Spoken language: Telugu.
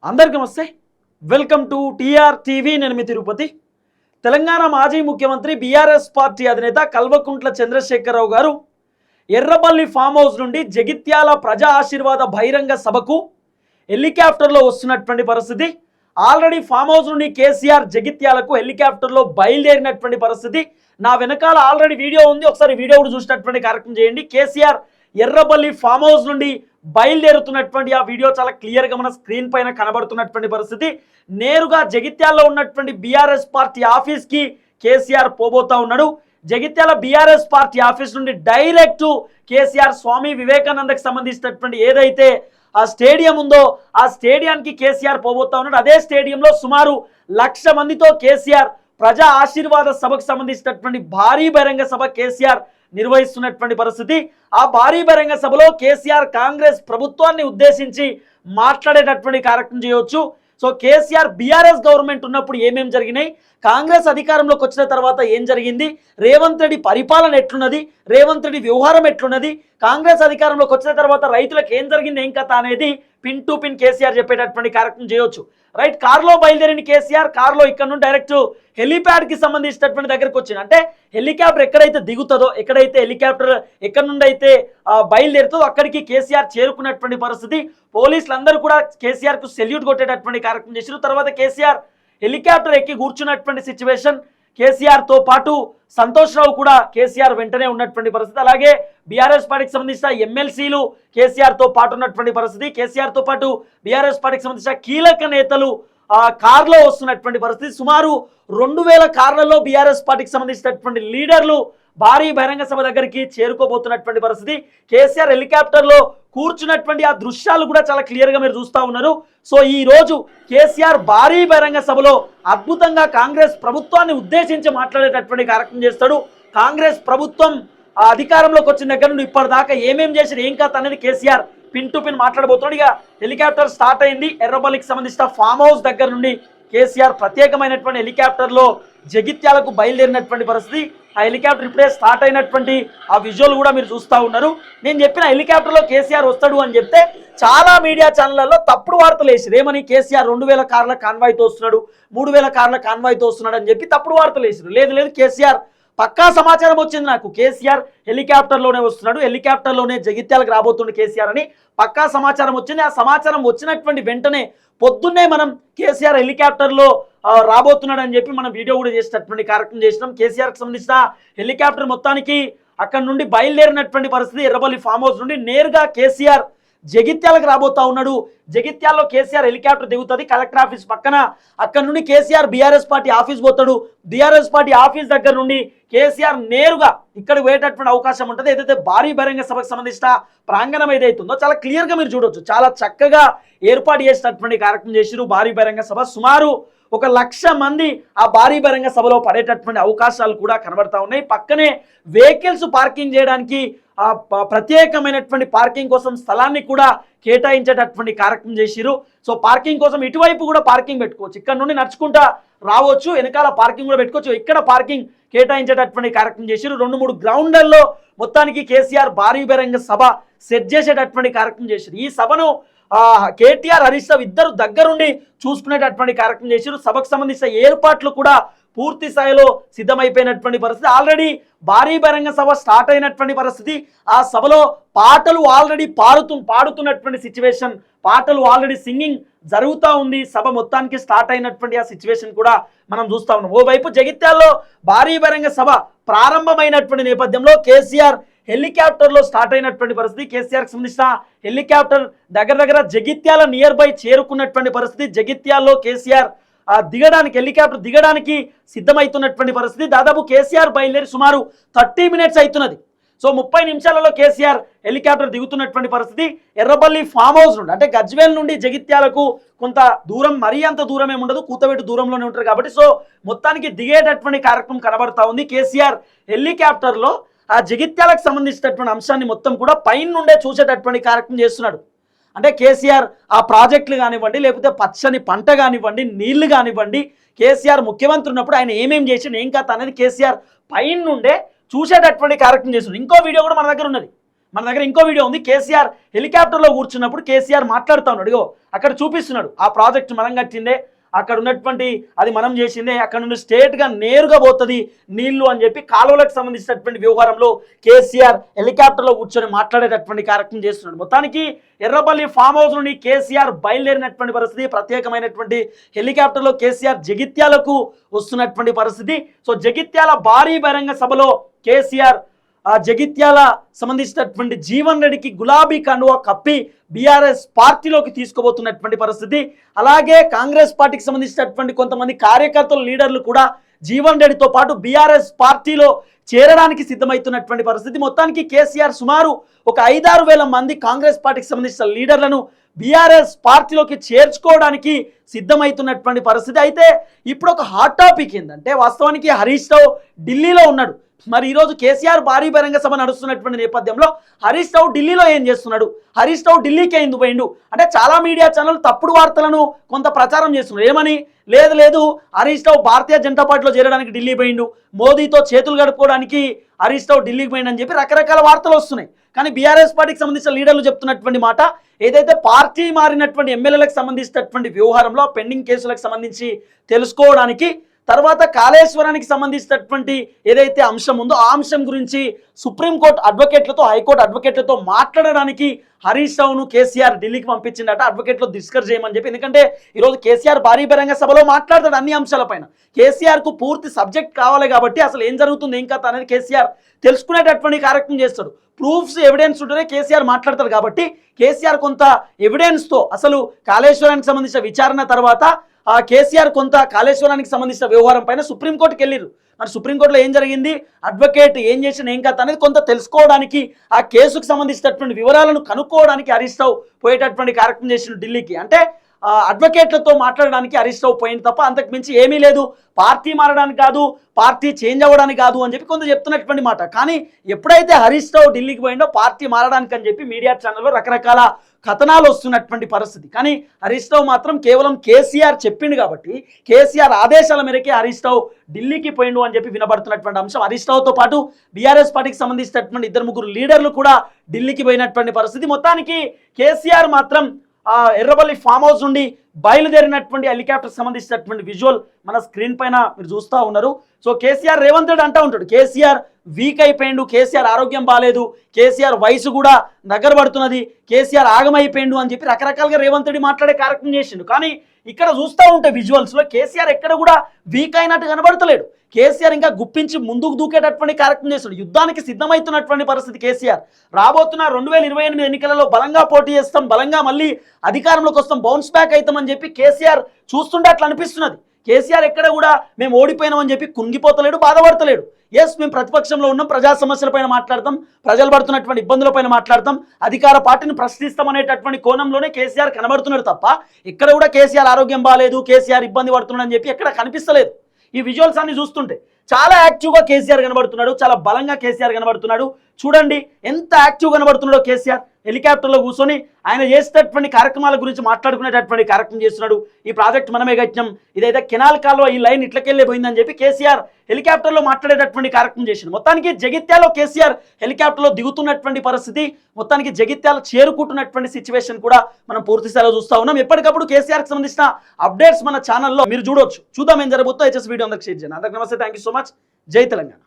అందరికీ నమస్తే. Welcome to TR TV. నేను మీ తిరుపతి. తెలంగాణ మాజీ ముఖ్యమంత్రి బీఆర్ఎస్ పార్టీ అధినేత కల్వకుంట్ల చంద్రశేఖరరావు గారు ఎర్రబల్లి ఫామ్ హౌస్ నుండి జగిత్యాల ప్రజా ఆశీర్వాద బహిరంగ సభకు హెలికాప్టర్లో వస్తున్నటువంటి పరిస్థితి. ఆల్రెడీ ఫామ్ హౌస్ నుండి కేసీఆర్ జగిత్యాలకు హెలికాప్టర్లో బయలుదేరినటువంటి పరిస్థితి. నా వెనకాల ఆల్రెడీ వీడియో ఉంది, ఒకసారి వీడియో కూడా చూసినటువంటి కార్యక్రమం చేయండి. కేసీఆర్ ఎర్రబల్లి ఫామ్ హౌస్ నుండి బయలుదేరుతున్నటువంటి ఆ వీడియో చాలా క్లియర్గా మన స్క్రీన్ పైన కనబడుతున్నటువంటి పరిస్థితి. నేరుగా జగిత్యాలలో ఉన్నటువంటి బీఆర్ఎస్ పార్టీ ఆఫీస్కి కేసీఆర్ పోబోతా ఉన్నాడు. జగిత్యాల బీఆర్ఎస్ పార్టీ ఆఫీస్ నుండి డైరెక్ట్ కేసీఆర్ స్వామి వివేకానందకి సంబంధించినటువంటి ఏదైతే ఆ స్టేడియం ఉందో ఆ స్టేడియానికి కేసీఆర్ పోబోతా ఉన్నాడు. అదే స్టేడియంలో సుమారు 1,00,000 మందితో కేసీఆర్ ప్రజా ఆశీర్వాద సభకు సంబంధించినటువంటి భారీ బహిరంగ సభ కేసీఆర్ నిర్వహిస్తున్నటువంటి పరిస్థితి. ఆ భారీ బహిరంగ సభలో కేసీఆర్ కాంగ్రెస్ ప్రభుత్వాన్ని ఉద్దేశించి మాట్లాడేటటువంటి కార్యక్రమం చేయవచ్చు. సో కేసీఆర్ బీఆర్ఎస్ గవర్నమెంట్ ఉన్నప్పుడు ఏమేం జరిగినాయి, కాంగ్రెస్ అధికారంలోకి వచ్చిన తర్వాత ఏం జరిగింది, రేవంత్ రెడ్డి పరిపాలన ఎట్లున్నది, రేవంత్ రెడ్డి వ్యవహారం ఎట్లున్నది, కాంగ్రెస్ అధికారంలోకి వచ్చిన తర్వాత రైతులకు ఏం జరిగింది, ఏం కథ అనేది పిన్ టు పిన్ కేసీఆర్ చెప్పేటటువంటి కార్యక్రమం చేయవచ్చు. రైట్, కారులో బయలుదేరిన కేసీఆర్ కారులో ఇక్కడ నుండి డైరెక్ట్ హెలిప్యాడ్కి సంబంధించినటువంటి దగ్గరకు వచ్చింది. అంటే హెలికాప్టర్ ఎక్కడైతే దిగుతుందో, ఎక్కడైతే హెలికాప్టర్ ఎక్కడి నుండి అయితే బయలుదేరుతుందో అక్కడికి కేసీఆర్ చేరుకున్నటువంటి పరిస్థితి. పోలీసులందరూ కూడా కేసీఆర్కు సెల్యూట్ కొట్టేటటువంటి కార్యక్రమం చేశారు. తర్వాత కేసీఆర్ హెలికాప్టర్ ఎక్కి కూర్చున్నటువంటి సిచ్యువేషన్. కేసీఆర్తో పాటు సంతోష్ రావు కూడా కేసీఆర్ వెంటనే ఉన్నటువంటి పరిస్థితి. అలాగే బీఆర్ఎస్ పార్టీకి సంబంధించిన ఎమ్మెల్సీలు కేసీఆర్తో పాటు ఉన్నటువంటి పరిస్థితి. కేసీఆర్తో పాటు బీఆర్ఎస్ పార్టీకి సంబంధించిన కీలక నేతలు కార్లో వస్తున్నటువంటి పరిస్థితి. సుమారు 2,000 కార్లలో బీఆర్ఎస్ పార్టీకి సంబంధించినటువంటి లీడర్లు భారీ బహిరంగ సభ దగ్గరికి చేరుకోబోతున్నటువంటి పరిస్థితి. కేసీఆర్ హెలికాప్టర్లో కూర్చున్నటువంటి ఆ దృశ్యాలు కూడా చాలా క్లియర్గా మీరు చూస్తూ ఉన్నారు. సో ఈ రోజు కేసీఆర్ భారీ బహిరంగ సభలో అద్భుతంగా కాంగ్రెస్ ప్రభుత్వాన్ని ఉద్దేశించి మాట్లాడేటటువంటి కార్యక్రమం చేస్తాడు. కాంగ్రెస్ ప్రభుత్వం అధికారంలోకి వచ్చిన దగ్గర నుండి ఇప్పటిదాకా ఏమేం చేసిన ఏం కథ అనేది కేసీఆర్ పిన్ టు పిన్ మాట్లాడబోతున్నాడు. ఇక హెలికాప్టర్ స్టార్ట్ అయింది. ఎర్రబల్లికి సంబంధించిన ఫామ్ హౌస్ దగ్గర నుండి కేసీఆర్ ప్రత్యేకమైనటువంటి హెలికాప్టర్లో జగిత్యాలకు బయలుదేరినటువంటి పరిస్థితి. ఆ హెలికాప్టర్ ఇప్పుడే స్టార్ట్ అయినటువంటి ఆ విజువల్ కూడా మీరు చూస్తూ ఉన్నారు. నేను చెప్పిన హెలికాప్టర్లో కేసీఆర్ వస్తాడు అని చెప్తే చాలా మీడియా ఛానళ్లలో తప్పుడు వార్తలు వేసారు. ఏమని కేసీఆర్ 2,000 కార్ల కాన్వాయ్తో వస్తున్నాడు, 3,000 కార్ల కాన్వాయ్తో వస్తున్నాడు అని చెప్పి తప్పుడు వార్తలు వేసారు. లేదు కేసీఆర్ పక్కా సమాచారం వచ్చింది నాకు, కేసీఆర్ హెలికాప్టర్లోనే వస్తున్నాడు, హెలికాప్టర్లోనే జగిత్యాలకు రాబోతుండే కేసీఆర్ అని పక్కా సమాచారం వచ్చింది. ఆ సమాచారం వచ్చినటువంటి వెంటనే పొద్దున్నే మనం కేసీఆర్ హెలికాప్టర్లో రాబోతున్నాడు అని చెప్పి మనం వీడియో కూడా చేసినటువంటి కార్యక్రమం చేసినాం. కేసీఆర్కి సంబంధించిన హెలికాప్టర్ మొత్తానికి అక్కడ నుండి బయలుదేరినటువంటి పరిస్థితి. ఎర్రబల్లి ఫామ్ హౌస్ నుండి నేరుగా కేసీఆర్ జగిత్యాలకు రాబోతా ఉన్నాడు. జగిత్యాల్లో కేసీఆర్ హెలికాప్టర్ దిగుతుంది కలెక్టర్ ఆఫీస్ పక్కన. అక్కడ నుండి కేసీఆర్ బీఆర్ఎస్ పార్టీ ఆఫీస్ పోతాడు. బీఆర్ఎస్ పార్టీ ఆఫీస్ దగ్గర నుండి కేసీఆర్ నేరుగా ఇక్కడ పోయేటటువంటి అవకాశం ఉంటుంది. ఏదైతే భారీ బహిరంగ సభకు సంబంధించిన ప్రాంగణం ఏదైతుందో చాలా క్లియర్గా మీరు చూడవచ్చు. చాలా చక్కగా ఏర్పాటు చేసినటువంటి కార్యక్రమం చేసిరు. భారీ బహిరంగ సభ సుమారు 1,00,000 మంది ఆ భారీ బహిరంగ సభలో పడేటటువంటి అవకాశాలు కూడా కనబడతా ఉన్నాయి. పక్కనే వెహికల్స్ పార్కింగ్ చేయడానికి ప్రత్యేకమైనటువంటి పార్కింగ్ కోసం స్థలాన్ని కూడా కేటాయించేటటువంటి కార్యక్రమం చేసిరు. సో పార్కింగ్ కోసం ఇటువైపు కూడా పార్కింగ్ పెట్టుకోవచ్చు, ఇక్కడ నుండి నడుచుకుంటా రావచ్చు, వెనకాల పార్కింగ్ కూడా పెట్టుకోవచ్చు. ఇక్కడ పార్కింగ్ కేటాయించేటటువంటి కార్యక్రమం చేసిరు. 2-3 గ్రౌండ్లలో మొత్తానికి కేసీఆర్ భారీ బహిరంగ సభ సెట్ చేసేటటువంటి కార్యక్రమం చేసిరు. ఈ సభను కేటీఆర్ హరీష్ రావు ఇద్దరు దగ్గరుండి చూసుకునేటటువంటి కార్యక్రమం చేశారు. సభకు సంబంధించిన ఏర్పాట్లు కూడా పూర్తి స్థాయిలో సిద్ధమైపోయినటువంటి పరిస్థితి. ఆల్రెడీ భారీ బహిరంగ సభ స్టార్ట్ అయినటువంటి పరిస్థితి. ఆ సభలో పాటలు ఆల్రెడీ పాడుతున్నటువంటి సిచ్యువేషన్, పాటలు ఆల్రెడీ సింగింగ్ జరుగుతూ ఉంది. సభ మొత్తానికి స్టార్ట్ అయినటువంటి ఆ సిచ్యువేషన్ కూడా మనం చూస్తూ ఉన్నాం. ఓవైపు జగిత్యాల్లో భారీ బహిరంగ సభ ప్రారంభమైనటువంటి నేపథ్యంలో కేసీఆర్ హెలికాప్టర్లో స్టార్ట్ అయినటువంటి పరిస్థితి. కేసీఆర్కి సంబంధించిన హెలికాప్టర్ దగ్గర జగిత్యాల నియర్ బై చేరుకున్నటువంటి పరిస్థితి. జగిత్యాల్లో కేసీఆర్ దిగడానికి హెలికాప్టర్ దిగడానికి సిద్ధమవుతున్నటువంటి పరిస్థితి. దాదాపు కేసీఆర్ బయలుదేరి సుమారు 30 మినిట్స్ అవుతున్నది. సో 30 నిమిషాలలో కేసీఆర్ హెలికాప్టర్ దిగుతున్నటువంటి పరిస్థితి. ఎర్రబల్లి ఫామ్ హౌస్ నుండి అంటే గజ్వేల్ నుండి జగిత్యాలకు కొంత దూరం, మరీ అంత దూరం ఏమి ఉండదు, కూతవేటు దూరంలోనే ఉంటారు కాబట్టి సో మొత్తానికి దిగేటటువంటి కార్యక్రమం కనబడతా ఉంది. కేసీఆర్ హెలికాప్టర్లో ఆ జగిత్యాలకు సంబంధించినటువంటి అంశాన్ని మొత్తం కూడా పైన నుండే చూసేటటువంటి కార్యక్రమం చేస్తున్నాడు. అంటే కేసీఆర్ ఆ ప్రాజెక్టులు కానివ్వండి, లేకపోతే పచ్చని పంట కానివ్వండి, నీళ్లు కానివ్వండి, కేసీఆర్ ముఖ్యమంత్రి ఉన్నప్పుడు ఆయన ఏమేం చేసిన ఏం కథ అనేది కేసీఆర్ పైన నుండే చూసేటటువంటి కార్యక్రమం చేస్తున్నాడు. ఇంకో వీడియో కూడా మన దగ్గర ఉన్నది, మన దగ్గర ఇంకో వీడియో ఉంది. కేసీఆర్ హెలికాప్టర్లో కూర్చున్నప్పుడు కేసీఆర్ మాట్లాడుతూ ఉన్నాడు. ఇగో అక్కడ చూపిస్తున్నాడు, ఆ ప్రాజెక్ట్ మనం కట్టిందే, అక్కడ ఉన్నటువంటి అది మనం చేసిందే, అక్కడ నుండి స్ట్రేట్గా నేరుగా పోతుంది నీళ్లు అని చెప్పి కాలువలకు సంబంధించినటువంటి వ్యవహారంలో కేసీఆర్ హెలికాప్టర్లో కూర్చొని మాట్లాడేటటువంటి కార్యక్రమం చేస్తున్నాడు. మొత్తానికి ఎర్రబల్లి ఫామ్ హౌస్ నుండి కేసీఆర్ బయలుదేరినటువంటి పరిస్థితి, ప్రత్యేకమైనటువంటి హెలికాప్టర్లో కేసీఆర్ జగిత్యాలకు వస్తున్నటువంటి పరిస్థితి. సో జగిత్యాల భారీ బహిరంగ సభలో కేసీఆర్ జగిత్యాల సంబంధించినటువంటి జీవన్ రెడ్డికి గులాబీ కండువా కప్పి బీఆర్ఎస్ పార్టీలోకి తీసుకోబోతున్నటువంటి పరిస్థితి. అలాగే కాంగ్రెస్ పార్టీకి సంబంధించినటువంటి కొంతమంది కార్యకర్తలు, లీడర్లు కూడా జీవన్ రెడ్డితో పాటు బీఆర్ఎస్ పార్టీలో చేరడానికి సిద్ధమవుతున్నటువంటి పరిస్థితి. మొత్తానికి కేసీఆర్ సుమారు ఒక 5-6 వేల మంది కాంగ్రెస్ పార్టీకి సంబంధించిన లీడర్లను బీఆర్ఎస్ పార్టీలోకి చేర్చుకోవడానికి సిద్ధమవుతున్నటువంటి పరిస్థితి. అయితే ఇప్పుడు ఒక హాట్ టాపిక్ ఏంటంటే, వాస్తవానికి హరీష్ రావు ఢిల్లీలో ఉన్నాడు. మరి ఈరోజు కేసీఆర్ భారీ బహిరంగ సభ నడుస్తున్నటువంటి నేపథ్యంలో హరీష్ రావు ఢిల్లీలో ఏం చేస్తున్నాడు, హరీష్ రావు ఢిల్లీకే ఎందుకు పోయిండు అంటే చాలా మీడియా ఛానల్ తప్పుడు వార్తలను కొంత ప్రచారం చేస్తున్నారు. ఏమని, లేదు హరీష్ రావు భారతీయ జనతా పార్టీలో చేరడానికి ఢిల్లీ పోయిండు, మోదీతో చేతులు గడుపుకోవడానికి హరీష్ రావు ఢిల్లీకి పోయిండని చెప్పి రకరకాల వార్తలు వస్తున్నాయి. కానీ బీఆర్ఎస్ పార్టీకి సంబంధించిన లీడర్లు చెప్తున్నటువంటి మాట, ఏదైతే పార్టీ మారినటువంటి ఎమ్మెల్యేలకు సంబంధించినటువంటి వ్యవహారంలో పెండింగ్ కేసులకు సంబంధించి తెలుసుకోవడానికి, తర్వాత కాళేశ్వరానికి సంబంధించినటువంటి ఏదైతే అంశం ఉందో ఆ అంశం గురించి సుప్రీంకోర్టు అడ్వకేట్లతో, హైకోర్టు అడ్వకేట్లతో మాట్లాడడానికి హరీష్ రావును కేసీఆర్ ఢిల్లీకి పంపించిందట, అడ్వకేట్లో డిస్కస్ చేయమని చెప్పి. ఎందుకంటే ఈరోజు కేసీఆర్ భారీ బహిరంగ సభలో మాట్లాడతాడు అన్ని అంశాలపైన. కేసీఆర్కు పూర్తి సబ్జెక్ట్ కావాలి కాబట్టి అసలు ఏం జరుగుతుంది, ఏం కథ అనేది కేసీఆర్ తెలుసుకునేటటువంటి కార్యక్రమం చేస్తాడు. ప్రూఫ్స్, ఎవిడెన్స్ ఉంటేనే కేసీఆర్ మాట్లాడతాడు. కాబట్టి కేసీఆర్ కొంత ఎవిడెన్స్తో అసలు కాళేశ్వరానికి సంబంధించిన విచారణ తర్వాత కేసీఆర్ కొంత కాళేశ్వరానికి సంబంధించిన వ్యవహారం పైన సుప్రీంకోర్టుకి వెళ్ళారు. మరి సుప్రీంకోర్టులో ఏం జరిగింది, అడ్వకేట్ ఏం చేసిన ఏం కథ అనేది కొంత తెలుసుకోవడానికి, ఆ కేసుకు సంబంధించినటువంటి వివరాలను కనుక్కోవడానికి హరీష్ రావు పోయేటటువంటి కార్యక్రమం చేసిన ఢిల్లీకి. అంటే అడ్వకేట్లతో మాట్లాడడానికి హరీష్ రావు పోయింది తప్ప అంతకు మించి ఏమీ లేదు. పార్టీ మారడానికి కాదు, పార్టీ చేంజ్ అవ్వడానికి కాదు అని చెప్పి కొంత చెప్తున్నటువంటి మాట. కానీ ఎప్పుడైతే హరీష్ రావు ఢిల్లీకి పోయిండో పార్టీ మారడానికి అని చెప్పి మీడియా ఛానల్లో రకరకాల కథనాలు వస్తున్నటువంటి పరిస్థితి. కానీ హరీష్ రావు మాత్రం కేవలం కేసీఆర్ చెప్పిండు కాబట్టి, కేసీఆర్ ఆదేశాల మేరకే హరీష్ రావు ఢిల్లీకి పోయిండు అని చెప్పి వినబడుతున్నటువంటి అంశం. హరీష్ రావుతో పాటు బీఆర్ఎస్ పార్టీకి సంబంధించినటువంటి 2-3 లీడర్లు కూడా ఢిల్లీకి పోయినటువంటి పరిస్థితి. మొత్తానికి కేసీఆర్ మాత్రం ఎర్రబల్లి ఫామ్ హౌస్ నుండి బయలుదేరినటువంటి హెలికాప్టర్ సంబంధించినటువంటి విజువల్ మన స్క్రీన్ పైన మీరు చూస్తూ ఉన్నారు. సో కేసీఆర్ రేవంత్ రెడ్డి అంటూ ఉంటాడు, కేసీఆర్ వీక్ అయిపోయిండు, కేసీఆర్ ఆరోగ్యం బాగాలేదు, కేసీఆర్ వయసు కూడా దగ్గర పడుతున్నది, కేసీఆర్ ఆగమైపోయిండు అని చెప్పి రకరకాలుగా రేవంత్ రెడ్డి మాట్లాడే కార్యక్రమం చేసిండు. కానీ ఇక్కడ చూస్తూ ఉంటే విజువల్స్లో కేసీఆర్ ఎక్కడ కూడా వీక్ అయినట్టు కనబడతలేడు. కేసీఆర్ ఇంకా గుప్పించి ముందుకు దూకేటటువంటి కార్యక్రమం చేస్తాడు. యుద్ధానికి సిద్ధమవుతున్నటువంటి పరిస్థితి కేసీఆర్. రాబోతున్న 2028 ఎన్నికలలో బలంగా పోటీ చేస్తాం, బలంగా మళ్ళీ అధికారంలోకి వస్తాం, బౌన్స్ బ్యాక్ అవుతామని చెప్పి కేసీఆర్ చూస్తుంటే అట్లా అనిపిస్తున్నది. కేసీఆర్ ఎక్కడ కూడా మేము ఓడిపోయినామని చెప్పి కుంగిపోతలేడు, బాధపడతలేడు. ఎస్, మేము ప్రతిపక్షంలో ఉన్నాం, ప్రజా సమస్యలపైన మాట్లాడతాం, ప్రజలు పడుతున్నటువంటి ఇబ్బందులపైన మాట్లాడతాం, అధికార పార్టీని ప్రశ్నిస్తాం అనేటటువంటి కోణంలోనే కేసీఆర్ కనబడుతున్నాడు తప్ప ఇక్కడ కూడా కేసీఆర్ ఆరోగ్యం బాగాలేదు, కేసీఆర్ ఇబ్బంది పడుతున్నాడు అని చెప్పి ఎక్కడ కనిపిస్తలేదు. ఈ విజువల్స్ అన్ని చూస్తుంటే చాలా యాక్టివ్గా కేసీఆర్ కనబడుతున్నాడు, చాలా బలంగా కేసీఆర్ కనబడుతున్నాడు. చూడండి ఎంత యాక్టివ్ కనబడుతున్నాడో కేసీఆర్. హెలికాప్టర్లో కూర్చొని ఆయన చేసేటటువంటి కార్యక్రమాల గురించి మాట్లాడుకునేటటువంటి కార్యక్రమం చేస్తున్నాడు. ఈ ప్రాజెక్ట్ మనమే కట్టినాం, ఇదైతే కెనాల్ కాలువ ఈ లైన్ ఇట్లకెళ్ళే పోయిందని చెప్పి కేసీఆర్ హెలికాప్టర్లో మాట్లాడేటటువంటి కార్యక్రమం చేసింది. మొత్తానికి జగిత్యాలలో కేసీఆర్ హెలికాప్టర్లో దిగుతున్నటువంటి పరిస్థితి, మొత్తానికి జగిత్యాల చేరుకుంటున్నటువంటి సిచ్యువేషన్ కూడా మనం పూర్తి స్థాయిలో చూస్తూ ఉన్నాం. ఎప్పటికప్పుడు కేసీఆర్కి సంబంధించిన అప్డేట్స్ మన ఛానల్లో మీరు చూడొచ్చు. చూద్దాం ఏం జరగబోతుందో. హెచ్ఎస్ వీడియో అందరికి షేర్ చేయండి. అందరికి నమస్తే, థ్యాంక్ యూ సో మచ్. జై తెలంగాణ.